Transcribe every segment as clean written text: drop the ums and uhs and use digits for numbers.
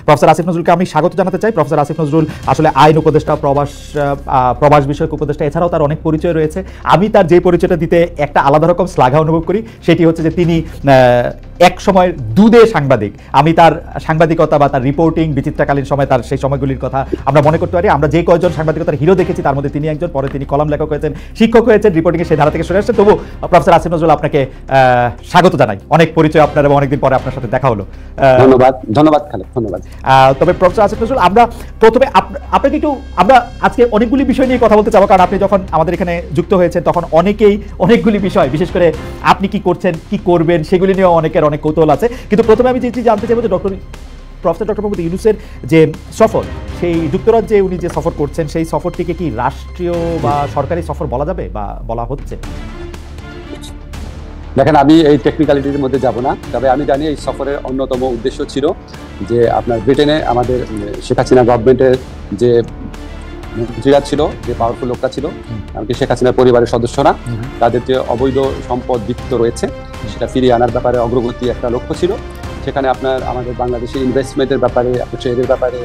Professor Asif নজরুলকে আমি স্বাগত জানাতে চাই। প্রফেসর আসিফ নজরুল আসলে আইন উপদেষ্টা, প্রবাস বিষয়ক উপদেষ্টা, এছাড়াও তার অনেক পরিচয় রয়েছে। আমি তার যে পরিচয়টা দিতে একটা আলাদা রকম শ্লাঘা অনুভব করি, সেটি হচ্ছে যে তিনি এক সময় দুধে সাংবাদিক। আমি তার সাংবাদিকতা বা তার রিপোর্টিং বিচিত্রাকালীন সময় তার সেই সময়গুলির কথা আমরা মনে করতে পারি। আমরা যে কয়েকজন সাংবাদিকতার হিরো দেখেছি তার মধ্যে তিনি একজন। পরে তিনি কলাম লেখক হয়েছেন, শিক্ষক হয়েছেন, রিপোর্টিংয়ে সেই ধারা থেকে সরে আসছেন। তবু প্রফেসর আসিফ নজরুল, আপনাকে স্বাগত জানাই। অনেক পরিচয় আপনার এবং অনেকদিন পরে আপনার সাথে দেখা হলো। ধন্যবাদ খালেদ, ধন্যবাদ। তবে প্রফেসর আসিফ নজরুল, আমরা প্রথমে আপনাকে একটু, আমরা আজকে অনেকগুলি বিষয় নিয়ে কথা বলতে চাবো, কারণ আপনি যখন আমাদের এখানে যুক্ত হয়েছেন তখন অনেকগুলি বিষয়, বিশেষ করে আপনি কি করছেন, কি করবেন, সেগুলি নিয়ে অনেকের অনেক কৌতূহল আছে। কিন্তু প্রথমে আমি যেটি জানতে চাইবো যে প্রফেসর ডক্টর মোহাম্মদ ইউনূসের যে সফর, সেই যুক্তরাজ্যে উনি যে সফর করছেন, সেই সফরটিকে কি রাষ্ট্রীয় বা সরকারি সফর বলা যাবে বা বলা হচ্ছে? দেখেন, আমি এই টেকনিক্যালিটির মধ্যে যাব না, তবে আমি জানি এই সফরের অন্যতম উদ্দেশ্য ছিল যে আপনার ব্রিটেনে আমাদের শেখ হাসিনা গভর্নমেন্টের যে মন্ত্রীরা ছিল, যে পাওয়ারফুল লোকটা ছিল, এমনকি শেখ হাসিনার পরিবারের সদস্যরা, তাদের যে অবৈধ সম্পদ বিত্ত রয়েছে সেটা ফিরিয়ে আনার ব্যাপারে অগ্রগতি একটা লক্ষ্য ছিল। সেখানে আপনার আমাদের বাংলাদেশে ইনভেস্টমেন্টের ব্যাপারে, ট্রেডের ব্যাপারে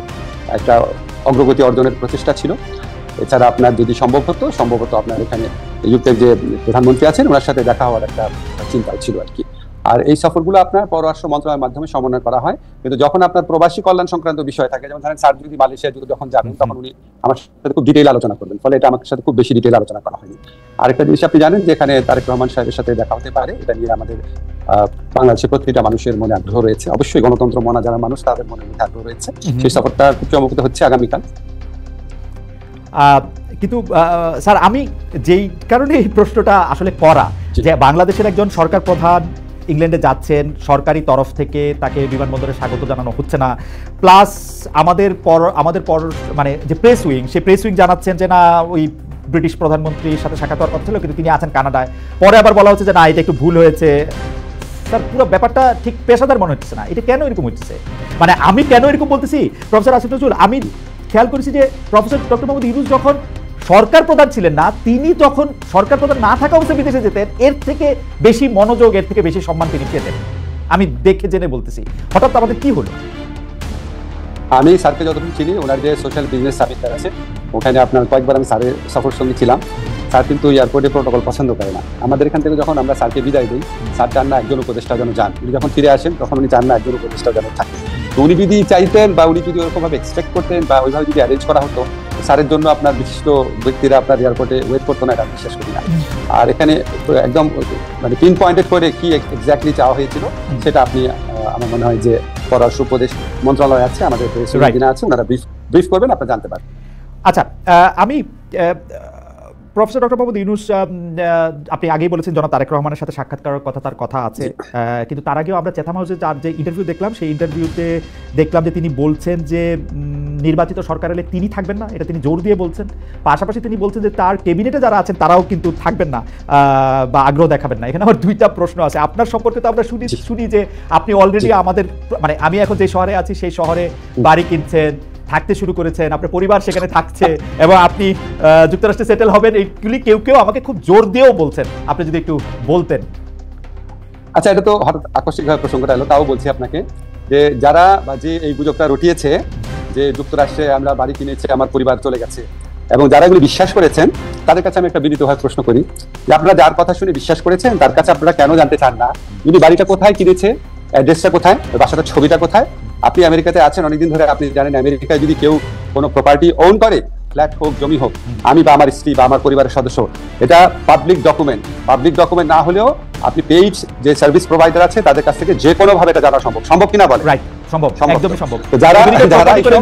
একটা অগ্রগতি অর্জনের প্রচেষ্টা ছিল। এছাড়া আপনার যদি সম্ভবত আপনার এখানে ইউকের যে প্রধানমন্ত্রী আছেন ওনার সাথে দেখা হওয়ার একটা চিন্তা ছিল আর কি। আর এই সফরগুলো আপনার পররাষ্ট্র মন্ত্রণালয়ের মাধ্যমে সমন্বয় করা হয়। কিন্তু যখন আপনার প্রবাসী কল্যাণ সংক্রান্ত বিষয় থাকে, যেমন ধরেন স্যার যদি মালয়েশিয়া যখন যাবেন তখন উনি আমার সাথে খুব ডিটেইল আলোচনা করবেন, ফলে এটা আমার সাথে খুব বেশি ডিটেইল আলোচনা করা হয়নি। আরেকটা জিনিস আপনি জানেন যে এখানে তারেক রহমান সাহেবের সাথে দেখা হতে পারে, এটা নিয়ে আমাদের বাংলাদেশের প্রতিটা মানুষের মনে আগ্রহ রয়েছে। অবশ্যই গণতন্ত্র মনা যারা মানুষ তাদের মনে আগ্রহ রয়েছে। সেই সফরটা খুব চমৎকার হচ্ছে আগামীকাল। কিন্তু স্যার, আমি যেই কারণে এই প্রশ্নটা আসলে করা, যে বাংলাদেশের একজন সরকার প্রধান ইংল্যান্ডে যাচ্ছেন, সরকারি তরফ থেকে তাকে বিমানবন্দরে স্বাগত জানানো হচ্ছে না, প্লাস আমাদের মানে যে প্রেস উইং, সেই প্রেস উইং জানাচ্ছেন যে না, ওই ব্রিটিশ প্রধানমন্ত্রীর সাথে সাক্ষাৎ হওয়ার কথা ছিল কিন্তু তিনি আছেন কানাডায়। পরে আবার বলা হচ্ছে যে না, এটা একটু ভুল হয়েছে। স্যার, পুরো ব্যাপারটা ঠিক পেশাদার মনে হচ্ছে না। এটা কেন এরকম হচ্ছে? মানে আমি কেন এরকম বলতেছি, প্রফেসর আসিফ নজরুল, আমি খেয়াল করেছি যে প্রফেসর ডক্টর মোহাম্মদ ইউনূস যখন সরকার প্রধান ছিলেন না, তিনি তখন সরকার প্রধান না থাকা অবস্থায় বিদেশে যেতেন, এর থেকে বেশি মনোযোগ, এর থেকে বেশি সম্মান তিনি পেতেন। আমি দেখে জেনে বলতেছি, হঠাৎ আমাদের কি হলো? আমি স্যারকে যতটুকু চিনি, ওনার যে সোশ্যাল বিজনেস সামিটটা আছে ওখানে আপনার কয়েকবার আমি স্যারের সফর সঙ্গে ছিলাম। স্যার কিন্তু এয়ারপোর্টে প্রোটোকল পছন্দ করে না। আমাদের এখান থেকে যখন আমরা স্যারকে বিদায় দিই, স্যার চান না একজন উপদেষ্টা যেন যান। উনি যখন ফিরে আসেন তখন উনি চান না একজন উপদেষ্টা যেন থাকে। তো উনি যদি চাইতেন বা উনি যদি ওরকমভাবে এক্সপেক্ট করতেন বা ওইভাবে যদি অ্যারেঞ্জ করা হতো, স্যারের জন্য আপনার বিশিষ্ট ব্যক্তিরা আপনার এয়ারপোর্টে ওয়েট করতো না, এটা বিশ্বাস করি না। আর এখানে একদম মানে পিন পয়েন্টেড করে কি এক্স্যাক্টলি চাওয়া হয়েছিল সেটা আপনি আমার মনে হয় যে পররাষ্ট্র উপদেশ মন্ত্রণালয় আছে, আমাদের আছে, ওনারা ব্রিফ করবেন, আপনারা জানতে পারবেন। আচ্ছা, আমি প্রফেসর ডক্টর মোহাম্মদ ইউনূস, আপনি আগেই বলেছেন জনাব তারেক রহমানের সাথে সাক্ষাৎ করার কথা, তার কথা আছে, কিন্তু তার আগেও আমরা চেথাম হাউসে তার যে ইন্টারভিউ দেখলাম, সেই ইন্টারভিউতে দেখলাম যে তিনি বলছেন যে নির্বাচিত সরকার এলে তিনি থাকবেন না, এটা তিনি জোর দিয়ে বলছেন। পাশাপাশি তিনি বলছেন যে তার ক্যাবিনেটে যারা আছেন তারাও কিন্তু থাকবেন না বা আগ্রহ দেখাবেন না। এখানে আমার দুইটা প্রশ্ন আছে আপনার সম্পর্কে। তো আমরা শুনি যে আপনি অলরেডি আমাদের, মানে আমি এখন যে শহরে আছি সেই শহরে বাড়ি কিনছেন, থাকতে শুরু করেছেন, আপনার পরিবার সেখানে থাকছে এবং আপনি যুক্তরাষ্ট্রে সেটেল হবেন। এইগুলি কেউ আমাকে খুব জোর দিয়েও বলছেন, আপনি যদি একটু বলতেন। আচ্ছা, এটা তো হঠাৎ আকস্মিকভাবে প্রসঙ্গটা এলো, তাও বলছি আপনাকে যে যারা বা যে এই গুজবটা রটিয়েছে যে যুক্তরাষ্ট্রে আমরা বাড়ি কিনেছি, আমার পরিবার চলে গেছে, এবং যারা এগুলো বিশ্বাস করেছেন তাদের কাছে আমি একটা বিনীতভাবে প্রশ্ন করি যে আপনারা যার কথা শুনে বিশ্বাস করেছেন তার কাছে আপনারা কেন জানতে চান না যদি বাড়িটা কোথায় কিনেছে, অ্যাড্রেসটা কোথায়, বাসাটার ছবিটা কোথায়? আপনি আমেরিকাতে আছেন অনেকদিন ধরে, আপনি জানেন আমেরিকায় যদি কেউ কোনো প্রপার্টি ওন করে, ফ্ল্যাট হোক, জমি হোক, আমি বা আমার স্ত্রী বা আমার পরিবারের সদস্য, এটা পাবলিক ডকুমেন্ট। পাবলিক ডকুমেন্ট না হলেও আপনি পেইড যে সার্ভিস প্রোভাইডার আছে তাদের কাছ থেকে যে কোনো ভাবে এটা জানা সম্ভব কিনা বলে? রাইট, সম্ভব, একদমই সম্ভব। যারা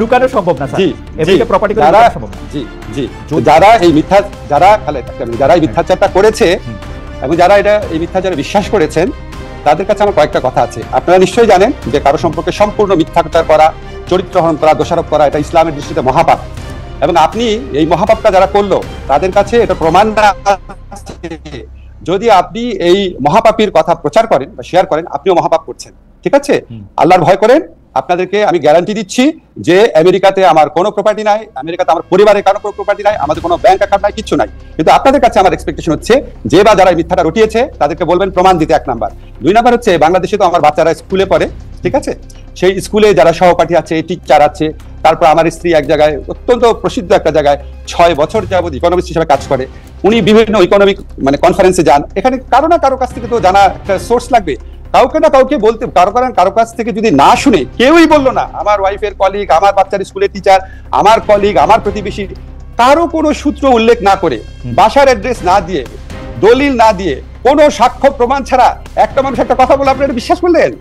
লুকানো সম্ভব না স্যার, আমেরিকা প্রপার্টি করে লুকানো সম্ভব না। জি, যারা এই মিথ্যাচারটা করেছে এবং যারা এই মিথ্যাচারে বিশ্বাস করেছেন তাদের কাছে আমার কয়েকটা কথা আছে। আপনারা নিশ্চয়ই জানেন যে কারো সম্পর্কে সম্পূর্ণ মিথ্যাচার করা, চরিত্রহরণ করা, দোষারোপ করা, এটা ইসলামের দৃষ্টিতে মহাপাপ। এবং আপনি এই মহাপাপটা যারা করলো তাদের কাছে এটা প্রমাণ না, যদি আপনি এই মহাপাপীর কথা প্রচার করেন বা শেয়ার করেন, আপনিও মহাপাপ করছেন। ঠিক আছে? আল্লাহর ভয় করেন। আপনাদেরকে আমি গ্যারান্টি দিচ্ছি যে আমেরিকাতে আমার কোনো প্রপার্টি নাই, আমেরিকাতে আমার পরিবারের কারো কোনো প্রপার্টি নাই, আমাদের কোনো ব্যাংক অ্যাকাউন্ট নাই, কিছু নাই। কিন্তু আপনাদের কাছে আমার এক্সপেকটেশন হচ্ছে যে বা যারা এই মিথ্যাটা রটিয়েছে তাদেরকে বলবেন প্রমাণ দিতে, 1 নাম্বার। 2 নাম্বার হচ্ছে বাংলাদেশে তো আমার বাচ্চারা স্কুলে পড়ে, ঠিক আছে? সেই স্কুলে যারা সহপাঠী আছে, টিচার আছে, তারপর আমার স্ত্রী এক জায়গায় অত্যন্ত প্রসিদ্ধ একটা জায়গায় 6 বছর যাবত ইকোনমিক্স হিসেবে কাজ করে। উনি বিভিন্ন ইকোনমিক মানে কনফারেন্সে যান। এখানে কারো না কারো কাছ থেকে তো জানা একটা সোর্স লাগবে, কাউকে না কাউকে বলতে, কারো কাছ থেকে যদি না শুনে, কেউই বললো না, আমার ওয়াইফের কলিগ, আমার বাচ্চার স্কুলের টিচার, আমার কলিগ, আমার প্রতিবেশী, কারো কোনো সূত্র উল্লেখ না করে, বাসার অ্যাড্রেস না দিয়ে, দলিল না দিয়ে, কোনো সাক্ষ্য প্রমাণ ছাড়া একটা মানুষ একটা কথা বলে আপনি বিশ্বাস করলেন?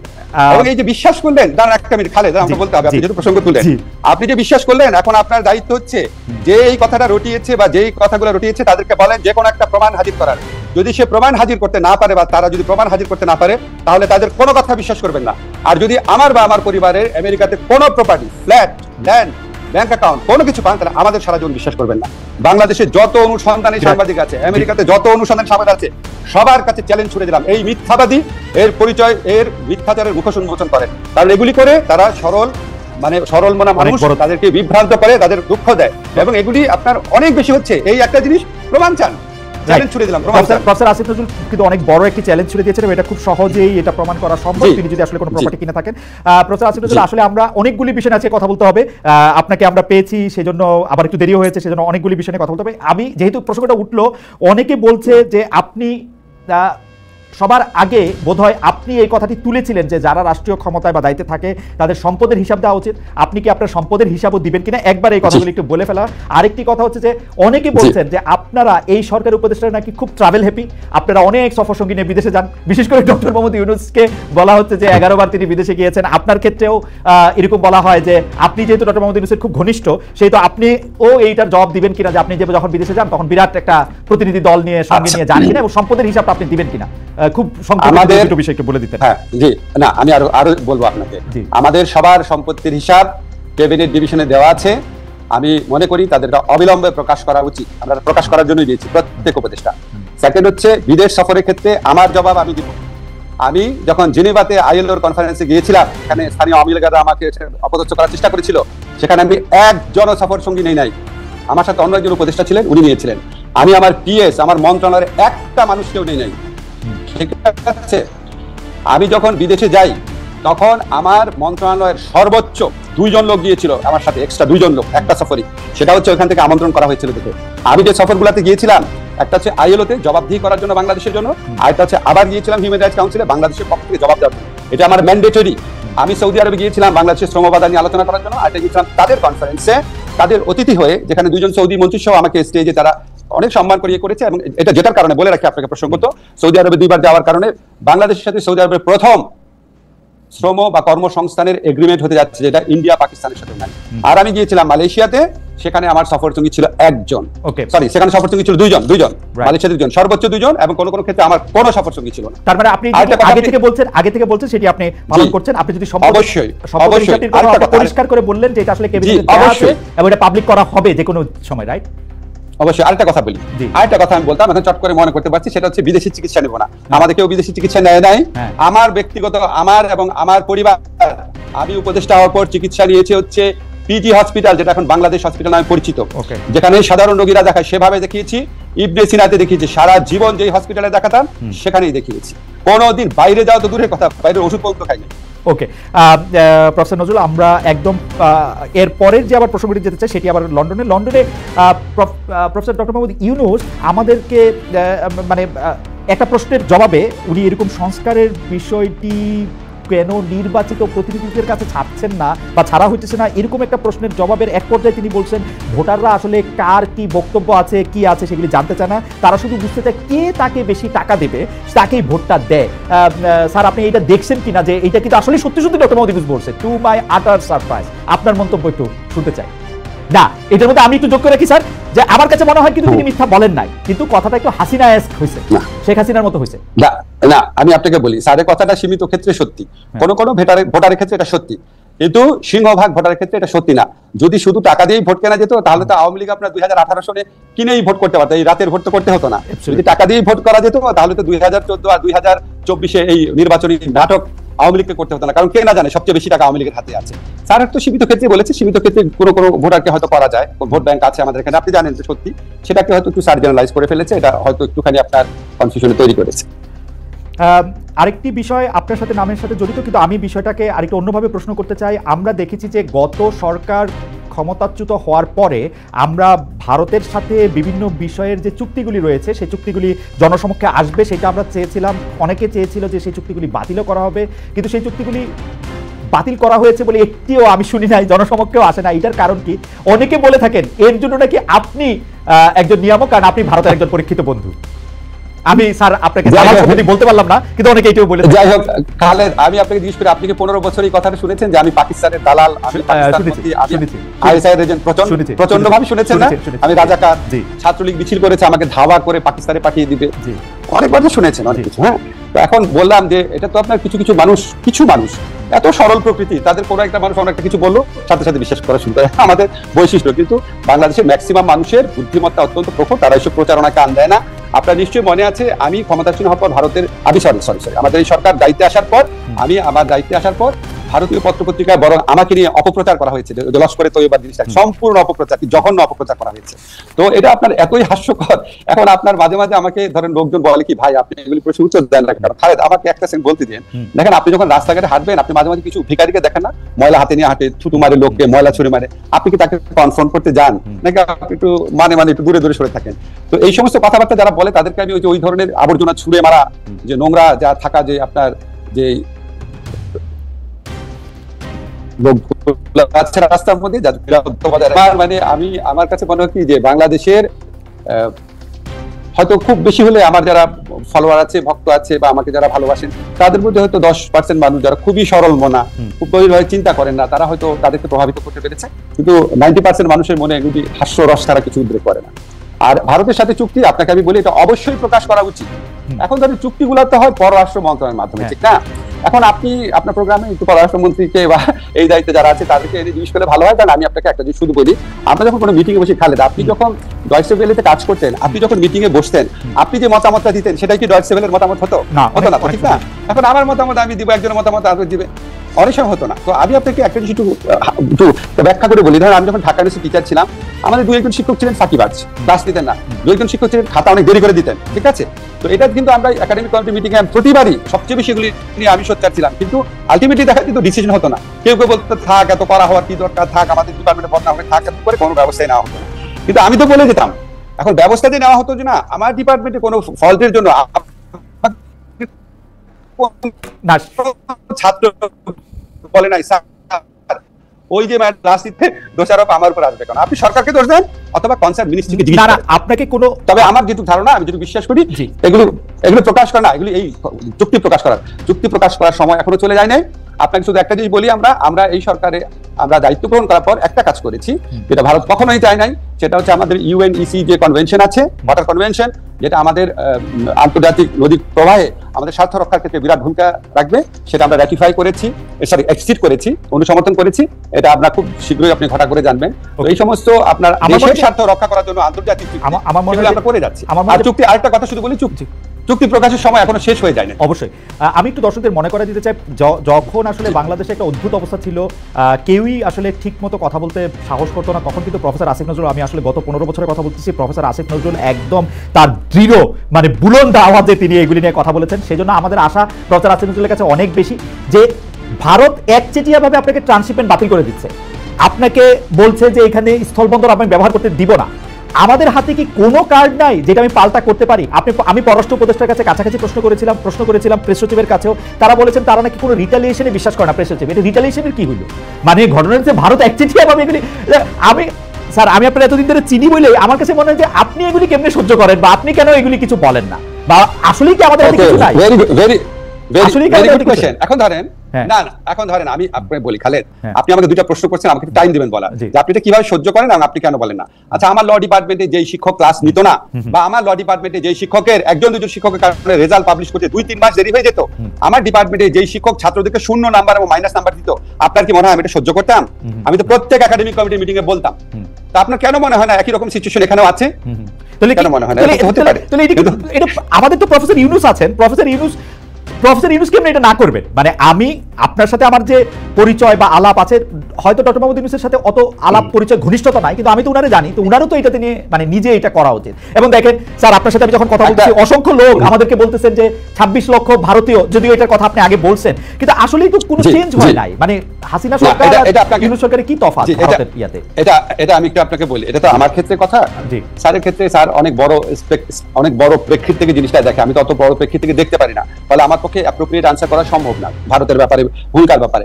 এবং এই যে বিশ্বাস করলেন, দাঁড়ান একটা মিনিট খালেদ, আমাকে বলতে হবে, আপনি যেহেতু প্রসঙ্গ তুললেন, আপনি যে বিশ্বাস করলেন, এখন আপনার দায়িত্ব হচ্ছে যে এই কথাটা রটিয়েছে বা যেই কথাগুলো রটিয়েছে তাদেরকে বলেন যে কোনো একটা প্রমাণ হাজির করার। যদি সে প্রমাণ হাজির করতে না পারে বা তারা যদি প্রমাণ হাজির করতে না পারে, তাহলে তাদের কোনো কথা বিশ্বাস করবেন না। আর যদি আমার বা আমার পরিবারের আমেরিকাতে কোনো property, flat, land, bank account কোনো কিছু পান, তাহলে আমাদের সারা জীবন বিশ্বাস করবেন না। বাংলাদেশে যত অনুসন্ধানী সাংবাদিক আছে, আমেরিকাতে যত অনুসন্ধানী সাংবাদিক আছে, সবার কাছে চ্যালেঞ্জ ছুড়ে দিলাম, এই মিথ্যাবাদী, এর পরিচয়, এর মিথ্যাচারের মুখোশ উন্মোচন করেন। কারণ এগুলি করে তারা সরল মনা মানুষ, তাদেরকে বিভ্রান্ত করে, তাদের দুঃখ দেয়, এবং এগুলি আপনার অনেক বেশি হচ্ছে। এই একটা জিনিস প্রমাণ চান, চ্যালেঞ্জ ছুড়ে দিলাম। প্রফেসর আসিফ নজরুল কিন্তু অনেক বড় একটি চ্যালেঞ্জ ছুড়ে দিয়েছেন, এটা খুব সহজেই এটা প্রমাণ করা সম্ভব তিনি যদি আসলে কোনো প্রপার্টি কিনে থাকেন। প্রফেসর আসিফ নজরুল, আসলে আমরা অনেকগুলি বিষয় আছে কথা বলতে হবে, আপনাকে আমরা পেয়েছি সেজন্য আবার একটু দেরি হয়েছে, সেজন্য অনেকগুলি বিষয় নিয়ে কথা বলতে হবে। আমি যেহেতু প্রসঙ্গটা উঠলো, অনেকে বলছে যে আপনি সবার আগে বোধহয় আপনি এই কথাটি তুলেছিলেন যে যারা রাষ্ট্রীয় ক্ষমতায় বা দায়িত্বে থাকে তাদের সম্পদের হিসাব দেওয়া উচিত। আপনি কি আপনার সম্পদের হিসাবও দিবেন কিনা, একবার এই কথাগুলো একটু বলে ফেলা। আরেকটি কথা হচ্ছে যে অনেকে বলছেন যে আপনারা এই সরকার উপদেষ্টারা নাকি খুব ট্রাভেল হ্যাপি, আপনারা অনেক সফর সঙ্গী নিয়ে বিদেশে যান, বিশেষ করে ডক্টর মোহাম্মদ ইউনূসকে বলা হচ্ছে যে 11 বার তিনি বিদেশে গিয়েছেন। আপনার ক্ষেত্রেও এরকম বলা হয় যে আপনি যেহেতু ডক্টর মোহাম্মদ ইউনূসের খুব ঘনিষ্ঠ, সেই তো আপনিও এইটার জবাব দিবেন কিনা যে আপনি যে যখন বিদেশে যান তখন বিরাট একটা প্রতিনিধি দল নিয়ে সঙ্গে নিয়ে যান কিনা, এবং সম্পদের হিসাবটা আপনি দিবেন কিনা, খুব সংক্ষেপে বিষয়কে বলে দিতেন। হ্যাঁ, জি, না আমি আরো বলবো আপনাকে। আমাদের সবার সম্পত্তির হিসাব ক্যাবিনেট ডিভিশনে দেওয়া আছে। আমি মনে করি তাদেরটা অবিলম্বে প্রকাশ করা উচিত। আমরা প্রকাশ করার জন্যই দিয়েছি প্রত্যেক উপদেষ্টা। সেকেন্ড হচ্ছে বিদেশ সফরের ক্ষেত্রে আমার জবাব আমি দিব। আমি যখন জেনেভাতে আইএলওর কনফারেন্সে গিয়েছিলাম, এখানে স্থানীয় আওয়ামী লীগরা আমাকে অপদস্থ করার চেষ্টা করেছিল, সেখানে আমি একজন সফর সঙ্গী নেই নাই, আমার সাথে অন্য একজন উপদেষ্টা ছিলেন, উনি নিয়েছিলেন। আমি আমার পিএস, আমার মন্ত্রণালয়ের একটা মানুষকেও নেই নাই। ঠিক আছে, আমি যখন বিদেশে যাই তখন আমার মন্ত্রণালয়ের সর্বোচ্চ 2 জন লোক গিয়েছিল আমার সাথে, এক্সট্রা 2 জন লোক একটা সফরই। সেটা হচ্ছে ওখান থেকে আমন্ত্রণ করা হয়েছিল দেখে। আমি যে সফরগুলোতে গিয়েছিলাম, একটা হচ্ছে আইএলওতে জবাবদিহি করার জন্য বাংলাদেশের জন্য, আরেকটা হচ্ছে আবার গিয়েছিলাম হিউম্যান রাইটস কাউন্সিলে বাংলাদেশের পক্ষ থেকে জবাব দেওয়ার জন্য। এটা আমার ম্যান্ডেটরি। আমি সৌদি আরবে গিয়েছিলাম বাংলাদেশের শ্রম বাধা নিয়ে আলোচনা করার জন্য, আর গিয়েছিলাম তাদের কনফারেন্সে, তাদের অতিথি হয়ে, যেখানে 2 জন সৌদি মন্ত্রী সহ আমাকে স্টেজে তারা অনেক সম্মান করিয়ে করেছে। এবং এটা যেটার কারণে বলে রাখি আপনাকে প্রসঙ্গত, সৌদি আরবে 2 বার যাওয়ার কারণে বাংলাদেশের সাথে সৌদি আরবের প্রথম শ্রম বা কর্মসংস্থানের এগ্রিমেন্ট হতে যাচ্ছে, যেটা ইন্ডিয়া পাকিস্তানের সাথে নাই। আর আমি গিয়েছিলাম মালয়েশিয়াতে, সেখানে আমার সফর সঙ্গী ছিল একজন, সরি সেখানে সফর সঙ্গী ছিল 2 জন, মালয়েশিয়াতে 2 জন, সর্বোচ্চ 2 জন, এবং কোন কোন ক্ষেত্রে আমার কোনো সফর সঙ্গী ছিল না। তার মানে আপনি আগে থেকে বলছেন সেটি আপনি পালন করছেন। আপনি যদি অবশ্যই পরিষ্কার করে বললেন যে এটা আসলে ক্যাবিনেটে দেওয়া আছে এবং এটা পাবলিক করা হবে যে কোনো সময়, রাইট? অবশ্যই। আরেকটা কথা বলি, আরেকটা কথা আমি বলতাম, এখন চট করে মনে করতে পারছি, সেটা হচ্ছে বিদেশি চিকিৎসা নেব না। আমাদের কেউ বিদেশি চিকিৎসা নেয় নাই। আমার ব্যক্তিগত, আমার এবং আমার পরিবার, আমি উপদেষ্টা হওয়ার পর চিকিৎসা নিয়েছি হচ্ছে পিজি হসপিটাল, যেটা এখন বাংলাদেশ হসপিটাল নামে পরিচিত, যেখানে সাধারণ রোগীরা দেখায় সেভাবে দেখিয়েছি। ইবনে সিনাতে দেখিয়েছি, সারা জীবন যেই হসপিটালে দেখাতাম সেখানেই দেখিয়েছি। কোনোদিন বাইরে যাওয়া তো দূরের কথা, বাইরের ওষুধ পর্যন্ত খাইনি। ওকে, প্রফেসর নজরুল, আমরা একদম এর পরের যে আবার প্রসঙ্গটি যেতে চাই সেটি আবার লন্ডনে প্রফেসর ডক্টর মোহাম্মদ ইউনূস আমাদেরকে মানে একটা প্রশ্নের জবাবে উনি এরকম সংস্কারের বিষয়টি কেন নির্বাচিত প্রতিনিধিদের কাছে ছাড়ছেন না বা ছাড়া হইতেছে না, এরকম একটা প্রশ্নের জবাবের এক পর্যায়ে তিনি বলছেন ভোটাররা আসলে কার কি বক্তব্য আছে, কি আছে সেগুলি জানতে চায় না, তারা শুধু বুঝতে চায় কে তাকে বেশি টাকা দেবে তাকেই ভোটটা দেয়। স্যার, আপনি এটা দেখছেন কিনা যে এটা কিন্তু আসলে সত্যি সত্যি ডক্টর মোহাম্মদ ইউনূস বলছে? টু মাই আটার সারপ্রাইজ, আপনার মন্তব্য একটু শুনতে চাই। না, এটার মধ্যে আমি একটু যোগ করে রাখি স্যার, যে আমার কাছে মনে হয় কিন্তু তিনি মিথ্যা বলেন নাই, কিন্তু কথাটা একটু হাসিনা-এস্ক হয়েছে, শেখ হাসিনার মতো হয়েছে। না, আমি আপনাকে বলি, স্যারের কথাটা সীমিত ক্ষেত্রে সত্যি, কোন কোন ভোটারের ক্ষেত্রে এটা সত্যি, কিন্তু সিংহভাগ ভোটারের ক্ষেত্রে এটা সত্যি না। যদি শুধু টাকা দিয়েই ভোট কেনা যেত, তাহলে তো আওয়ামী লীগ আপনার 2018 সনে কিনেই ভোট করতে পারতো, এই রাতের ভোট তো করতে হতো না। যদি টাকা দিয়েই ভোট করা যেত, তাহলে তো 2014 আর 2024 এই নির্বাচনী নাটক আওয়ামী লীগকে করতে হতো না, কারণ কে না জানে সবচেয়ে বেশি টাকা আওয়ামী লীগের হাতে আছে। স্যার তো সীমিত ক্ষেত্রে বলেছে, সীমিত ক্ষেত্রে কোনো কোনো ভোটারকে হয়তো করা যায়, ভোট ব্যাংক আছে আমাদের এখানে, আপনি জানেন যে সত্যি, সেটাকে হয়তো একটু স্যার জেনারেলাইজ করে ফেলেছে, এটা হয়তো একটুখানি আপনার কনফিউশনে তৈরি করেছে। আরেকটি বিষয় আপনার সাথে নামের সাথে জড়িত, কিন্তু আমি বিষয়টাকে আরেকটু অন্যভাবে প্রশ্ন করতে চাই। আমরা দেখেছি যে গত সরকার ক্ষমতাচ্যুত হওয়ার পরে আমরা ভারতের সাথে বিভিন্ন বিষয়ের যে চুক্তিগুলি রয়েছে সেই চুক্তিগুলি জনসমক্ষে আসবে, সেটা আমরা চেয়েছিলাম। অনেকে চেয়েছিল যে সেই চুক্তিগুলি বাতিলও করা হবে, কিন্তু সেই চুক্তিগুলি বাতিল করা হয়েছে বলে একটিও আমি শুনি নাই, জনসমক্ষেও আসে না। এটার কারণ কি? অনেকে বলে থাকেন এর জন্য নাকি আপনি একজন নিয়ামক, কারণ আপনি ভারতের একজন পরীক্ষিত বন্ধু। আমি স্যার আপনাকে বলতে পারলাম না, কিন্তু অনেকে এটাও বলে। যাই হোক খালেদ, আমি আপনাকে জিজ্ঞেস করি, আপনি কি 15 বছর এই কথাটা শুনেছেন যে আমি পাকিস্তানের দালাল, আমি প্রচন্ড ভাবে শুনেছেন না? আমি রাজাকার, ছাত্রলীগ মিছিল করেছে, আমাকে ধাওয়া করে পাকিস্তানে পাঠিয়ে দিবে, অনেকবার তো শুনেছেন অনেক কিছু। হ্যাঁ, তো এখন বললাম যে এটা তো আপনার কিছু মানুষ এত সরল প্রকৃতি, তাদের কোনো একটা মানুষ অনেকটা কিছু বললো সাথে সাথে বিশ্বাস করা শুনতে হয়, আমাদের বৈশিষ্ট্য। কিন্তু বাংলাদেশের ম্যাক্সিমাম মানুষের বুদ্ধিমত্তা অত্যন্ত প্রখর, তারা এইসব প্রচারণা কান দেয় না। আপনার নিশ্চয়ই মনে আছে, আমি ক্ষমতাসীন হওয়ার পর ভারতের আমাদের এই সরকার দায়িত্বে আসার পর, আমার দায়িত্বে আসার পর ভারতীয় পত্রপত্রিকায় বরং আমাকে নিয়ে অপপ্রচার করা হয়েছে, লস্করে তৈয়বার জিনিসটা সম্পূর্ণ অপপ্রচার, জঘন্য অপপ্রচার করা হয়েছে। তো এটা আপনার এতই হাস্যকর। এখন আপনার মাঝে মাঝে আমাকে ধরেন লোকজন বলে কি, ভাই আপনি এগুলি প্রশ্ন উত্তর দেন না কেন? খালেদ, আমাকে একটা সেকেন্ড বলতে দিন। দেখেন, আপনি যখন রাস্তাঘাটে হাঁটবেন, আপনি মাঝে মাঝে কিছু ভিখারিকে দেখেন না, ময়লা হাতে নিয়ে হাঁটে, থুতু মারে লোককে, ময়লা ছুঁড়ে মারে, আপনি কি তাকে কনফ্রন্ট করতে যান নাকি আপনি একটু একটু দূরে সরে থাকেন? তো এই সমস্ত কথাবার্তা যারা বলে তাদেরকে আমি ওই ধরনের আবর্জনা ছুঁড়ে মারা, যে নোংরা যা থাকা, যে আপনার যে রাস্তার মধ্যে, মানে আমি আমার কাছে মনে হয় কি যে বাংলাদেশের হয়তো খুব বেশি হলে আমার যারা ফলোয়ার আছে, ভক্ত আছে, বা আমাকে যারা ভালোবাসেন, তাদের মধ্যে হয়তো 10% মানুষ যারা খুবই সরল মনা, খুব গভীরভাবে চিন্তা করেন না, তারা হয়তো তাদেরকে প্রভাবিত করতে পেরেছে। কিন্তু 90% মানুষের মনে এগুলি হাস্যরস ছাড়া কিছু উদ্রেক করে না। আর ভারতের সাথে চুক্তি, আপনাকে আমি বলি এটা অবশ্যই প্রকাশ করা উচিত। এখন ধরেন চুক্তিগুলো তো হয় পররাষ্ট্র মন্ত্রণালয়ের মাধ্যমে, ঠিক না? এখন আপনি আপনার প্রোগ্রামে একটু পররাষ্ট্রমন্ত্রীকে বা এই দায়িত্বে যারা আছে তাদেরকে এনে জিজ্ঞেস করলে ভালো হয়। কারণ আমি আপনাকে একটা জিনিস শুধু বলি, আমরা যখন কোনো মিটিং এ বসে, খালেদ, আপনি যখন ডয়েচে ভেলেতে কাজ করতেন, আপনি যখন মিটিং এ বসতেন, আপনি যে মতামতটা দিতেন সেটাই কি ডয়েচে ভেলের মতামত হতো না? ঠিক না? এখন আমার মতামত আমি দিব, একজনের মতামত আরেকজন দিবে, অনেক সময় হতো না। তো আমি আপনাকে একটা জিনিস একটু ব্যাখ্যা করে বলি। ধরেন আমি যখন ঢাকা ইউনিভার্সিটি টিচার ছিলাম, আমাদের 2-1 শিক্ষক ছিলেন ফাঁকিবাজ, ক্লাস দিতেন না। 2-1 শিক্ষক ছিলেন খাতা অনেক দেরি করে দিতেন, ঠিক আছে? তো এটা কিন্তু আমরা একাডেমিক কমিটি মিটিং এ প্রতিবারই সবচেয়ে বেশি এগুলি নিয়ে আমি সোচ্চার ছিলাম, কিন্তু আলটিমেটলি দেখা কিন্তু ডিসিশন হতো না। কেউ বলতো থাক, এত করা হওয়ার কি দরকার, থাক, আমাদের ডিপার্টমেন্টে বদনাম হবে, থাক, এত করে কোনো ব্যবস্থাই নেওয়া হতো না। কিন্তু আমি তো বলে যেতাম, এখন ব্যবস্থা দিয়ে নেওয়া হতো যে না, আমার ডিপার্টমেন্টে কোনো ফল্টের জন্য ছাত্র বলে নাই স্যার, ওই যে রাজনীতিতে দোষারোপ আমার উপর আসবে, কারণ আপনি সরকারকে দোষ দেন অথবা কনসার্ন মিনিস্ট্রিকে জিজ্ঞেস করেন। আপনাকে কোনো, তবে আমার যেটুকু ধারণা, আমি যেটুকু বিশ্বাস করি, এগুলো প্রকাশ করা না, এগুলি এই চুক্তি প্রকাশ করার সময় এখনো চলে যায় নাই। আপনাকে শুধু একটা জিনিস বলি, আমরা এই সরকারে আমরা দায়িত্ব গ্রহণ করার পর একটা কাজ করেছি যেটা ভারত কখনোই চায় নাই, সেটা হচ্ছে আমাদের ইউএনইসি যে কনভেনশন আছে, ওয়াটার কনভেনশন, যেটা আমাদের আন্তর্জাতিক নদী প্রবাহে আমাদের স্বার্থ রক্ষার ক্ষেত্রে বিরাট ভূমিকা রাখবে, সেটা আমরা র্যাটিফাই করেছি, এক্সিট করেছি, অনুসমর্থন করেছি। এটা আপনারা খুব শীঘ্রই আপনি ঘটা করে জানবেন। এই সমস্ত আপনার দেশের স্বার্থ রক্ষা করার জন্য আন্তর্জাতিক আমরা করে যাচ্ছি। আর চুক্তি, আরেকটা কথা শুধু বলি, চুক্তি প্রকাশের সময় এখনো শেষ হয়ে যায়নি। অবশ্যই আমি একটু দর্শকদের মনে করা দিতে চাই, যখন আসলে বাংলাদেশে একটা অদ্ভুত অবস্থা ছিল, কেউই আসলে ঠিক মতো কথা বলতে সাহস করতো না, তখন কিন্তু প্রফেসর আসিফ নজরুল, আমি আসলে গত 15 বছরের কথা বলতেছি, প্রফেসর আসিফ নজরুল একদম তার দৃঢ়, মানে বুলন্দ আওয়াজে তিনি এগুলি নিয়ে কথা বলেছেন। সেই জন্য আমাদের আশা প্রফেসর আসিফ নজরুলের কাছে অনেক বেশি যে ভারত একচেটিয়াভাবে আপনাকে ট্রান্সশিপমেন্ট বাতিল করে দিচ্ছে, আপনাকে বলছে যে এখানে স্থলবন্দর আমি ব্যবহার করতে দিব না। আমাদের হাতে কি কোনো কার্ড নাই যেটা আমি পাল্টা করতে পারি? আমি পররাষ্ট্র উপদেষ্টার কাছে কাছাকাছি প্রশ্ন করেছিলাম প্রেস সচিবের কাছেও, তারা বলেছেন তারা নাকি কোনো রিটালিয়েশনে বিশ্বাস করে না। প্রেস সচিব, এটা রিটালিয়েশনের কি হইল? মানে ঘটনা হচ্ছে ভারত একচেটিয়াভাবে এগুলি, স্যার আমি আপনার এতদিন ধরে চিনি বলে আমার কাছে মনে হয় যে আপনি এগুলি কেমনে সহ্য করেন, বা আপনি কেন এগুলি কিছু বলেন না, বা আসলেই কি আমাদের হাতে কিছু নাই? এখন ধরেন এখন ধরেন আমি আপনাকে বলি, খালেদ, আপনি আমাকে দুইটা প্রশ্ন করছেন, আমাকে টাইম দিবেন বলা যে আপনি এটা কিভাবে সহ্য করেন আর আপনি কেন বলেন না। আচ্ছা, আমার ল ডিপার্টমেন্টে যেই শিক্ষক ক্লাস নিত না, বা আমার ল ডিপার্টমেন্টে যেই শিক্ষকের একজন দুজন শিক্ষকের কারণে রেজাল্ট পাবলিশ করতে 2-3 মাস দেরি হয়ে যেত, আমার ডিপার্টমেন্টে যেই শিক্ষক ছাত্রদেরকে 0 নাম্বার এবং মাইনাস নাম্বার দিত, আপনার কি মনে হয় আমি এটা সহ্য করতাম? আমি তো প্রত্যেক একাডেমিক কমিটির মিটিং এ বলতাম। তা আপনার কেন মনে হয় না একই রকম সিচুয়েশন এখানেও আছে? কেন মনে হয় না? আমাদের তো প্রফেসর ইউনূস আছেন, প্রফেসর ইউনূস প্রফেসর ইউনূস কেমন এটা না করবেন? মানে আমি আপনার সাথে আমার যে পরিচয় বা আলাপ আছে, হয়তো ডক্টর মোহাম্মদ ইউনূসের সাথে অত আলাপ পরিচয় ঘনিষ্ঠতা নাই, কিন্তু আমি তো উনারে জানি, তো উনারও তো এটাতে নিয়ে মানে নিজে এটা করা উচিত। এবং দেখেন স্যার, আপনার সাথে আমি যখন কথা বলছি, অসংখ্য লোক আমাদেরকে বলতেছেন যে 26 লক্ষ ভারতীয়, যদিও এটার কথা আপনি আগে বলছেন, কিন্তু আসলেই তো কোনো চেঞ্জ হয় নাই। মানে হাসিনা সরকার আর ইউনূস সরকারের কি তফাৎ ভারতের ইয়াতে? এটা আমি একটু আপনাকে বলি, এটা তো আমার ক্ষেত্রে কথা, স্যারের ক্ষেত্রে স্যার অনেক বড় প্রেক্ষিত থেকে জিনিসটা দেখে, আমি তো অত বড় প্রেক্ষিত থেকে দেখতে পারি না, ফলে আমার পক্ষে অ্যাপ্রোপ্রিয়েট আনসার করা সম্ভব না ভারতের ব্যাপারে, ভূমিকার ব্যাপারে।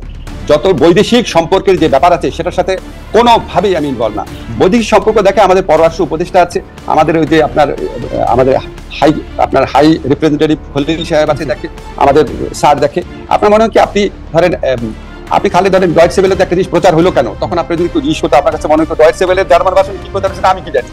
যত বৈদেশিক সম্পর্কের যে ব্যাপার আছে সেটার সাথে কোনোভাবেই আমি ইনভলভ না। বৈদেশিক সম্পর্ক দেখে আমাদের পররাষ্ট্র উপদেষ্টা আছে, আমাদের ওই যে আমাদের হাই রিপ্রেজেন্টেটিভ খলিল সাহেব আছে, দেখে আমাদের স্যার দেখে। আপনার মনে হয় কি আপনি ধরেন আপনি খালি ধরেন ডয়েটসে ভেলেতে একটা জিনিস প্রচার হলো কেন, তখন আপনি যদি জিজ্ঞেস করতে আপনার কাছে মনে হতো ডয়েটসে ভেলে জার্মান ভাষায় কি কথা, আমি কি জানি।